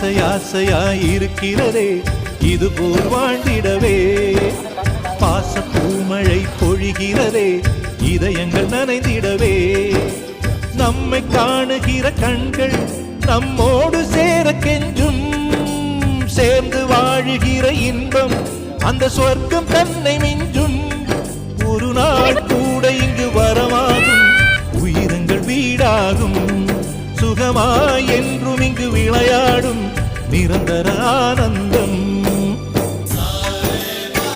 ஆசையாயிருக்கிறதே இது போல் வாழ்ந்திடவே. பாச பூமழை பொழிகிறதே இதயங்கள் நனைந்திடவே. நம்மை காணுகிற கண்கள் நம்மோடு சேர கெஞ்சும். சேர்ந்து வாழுகிற இன்பம் அந்த சொர்க்கம் தன்னை மிஞ்சும். ஒரு நாள் கூட இங்கு வரமாகும், உயிரங்கள் வீடாகும். சுகமாய் என்றும் இங்கு விளையாடும் நிரந்தர ஆனந்தம்.